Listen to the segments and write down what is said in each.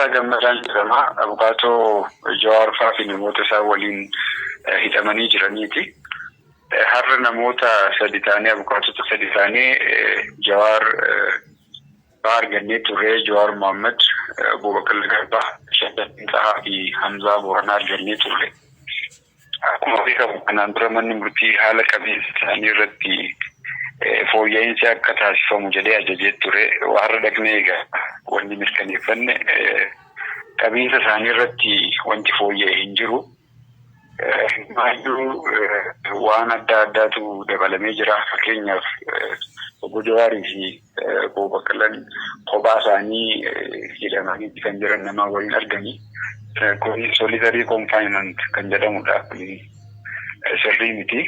Fayyisaa Gammadaan jedhama. Abukaatoo Jawaar fi namoota isaa waliin hidhamanii jiraniiti. Har'a namoota sadi ta'anii abukaatota sadi ta'anii Jawaar argannee turre. Jawaar Mohaammed, Abubakar Garbaa, Shaddadin Tahaa fi Hamzaa Booranaa argannee turre. Akkuma beekamu kanaan dura manni murtii haala qabiinsa isaanii irratti fooyya'insi akka taasifamu jedhee ajajee ture. Har'a dhaqnee egaa wanni mirkaneeffanne qabiinsa isaanii irratti wanti fooyya'e hin jiru. Maayyuu waan adda addaatu dabalamee jira. Fakkeenyaaf obbo Jawaarii fi Abubakar kophaa isaanii hidhamanii kan jiran nama waliin arganii solitary confinement kan jedhamudha. Sirrii miti.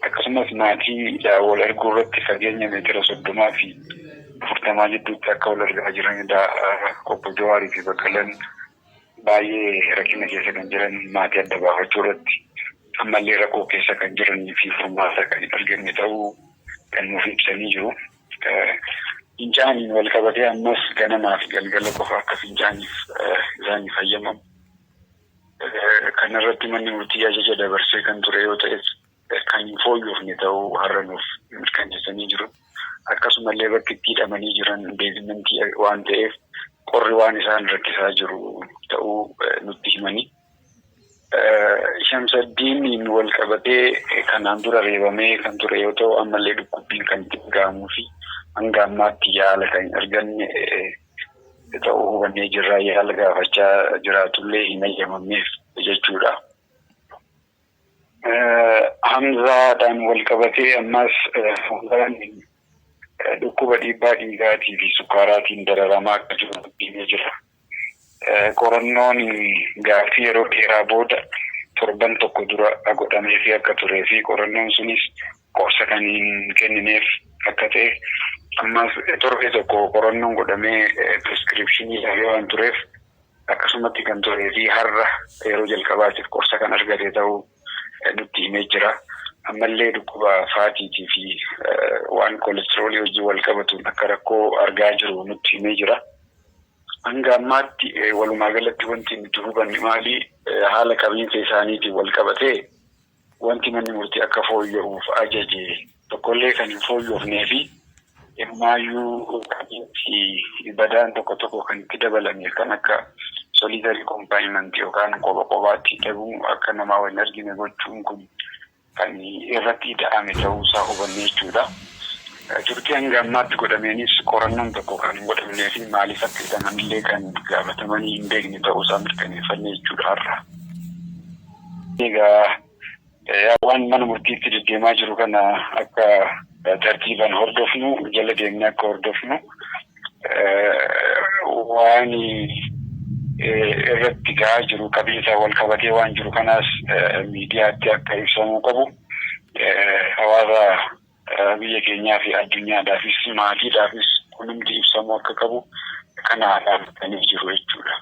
Akkasumas maatii wal arguu irratti fageenya meetira 30 fi 40 gidduutti akka wal argaa jiranidha. Obbo Jawaarii fi Abubakar baay'ee rakkina keessa kan jiran maatii adda baafachuu irratti ammallee rakkoo keessa kan jiranii fi furmaata kan hin arganne ta'uu kan nuuf ibsanii jiru. Fincaaniin wal qabatee ammas ganamaa fi galgala qofa akka fincaaniif isaaniif fayyamamu. Kana irratti manni murtii ajaja dabarsee kan ture yoo ta'es kan hin fooyyofne ta'uu har'a nuuf mirkaneessanii jiru. Akkasumallee bakki itti hidhamanii jiran beezimentii waan ta'eef qorri waan isaan rakkisaa jiru ta'uu nutti himanii. Shamsaddiin wal qabatee kanaan dura reebamee kan ture yoo ta'u ammallee dhukkubbiin kan itti dhaga'amuu fi hanga ammaatti yaala kan hin arganne ta'uu hubannee jirra. Yaala gaafachaa jiraatullee hin eeyyamamneef jechuudha. Hamzaadhaan wal qabatee ammas dhukkuba dhiibbaa dhiigaatii fi sukkaaraatiin dararamaa akka jiru himee jira. Qorannoon gaaffii yeroo dheeraa booda torban tokko dura godhamee fi akka turee fi qorannoon sunis qorsa kan hin kennineef akka ta'e ammas torbee tokko qorannoon godhamee prescriptionii waan tureef akkasumatti kan turee fi har'a yeroo jalqabaatiif qorsa kan argate ta'uu nutti himee jira. Ammallee dhukkuba faatiitii fi waan kolesteroolii wajjin wal qabatuun akka rakkoo argaa jiru nutti himee jira. Hanga ammaatti walumaa galatti wanti nuti hubanne maali haala qabiinsa isaaniitiin wal qabatee wanti manni murtii akka fooyya'uuf ajaje tokkollee kan hin fooyyofnee fi immaayyuu qabiinsi badaan tokko kan itti dabalame kan akka solitary confinement yookaan kophaatti hidhamuu akka namaa waliin argine gochuun kun kan irratti hidhame ta'uusaa hubanne jechuudha. Turtii hanga ammaatti godhameenis qorannoon tokko kan hin godhamnee fi maaliif akka hidhamanillee kan gaafatamanii hin beekne ta'uusaa mirkaneeffanne jechuudha har'a. Egaa waan mana murtiitti deddeemaa jiru kana akka tartiibaan hordofnu jala deemnee akka hordofnu waan irratti gahaa jiru qabiinsa wal qabatee waan jiru kanaas miidiyaatti akka ibsamuu qabu hawaasa biyya keenyaa fi addunyaadhaafis maatiidhaafis kunuunsi ibsamuu akka qabu kana dhaabatanii jiru jechuudha.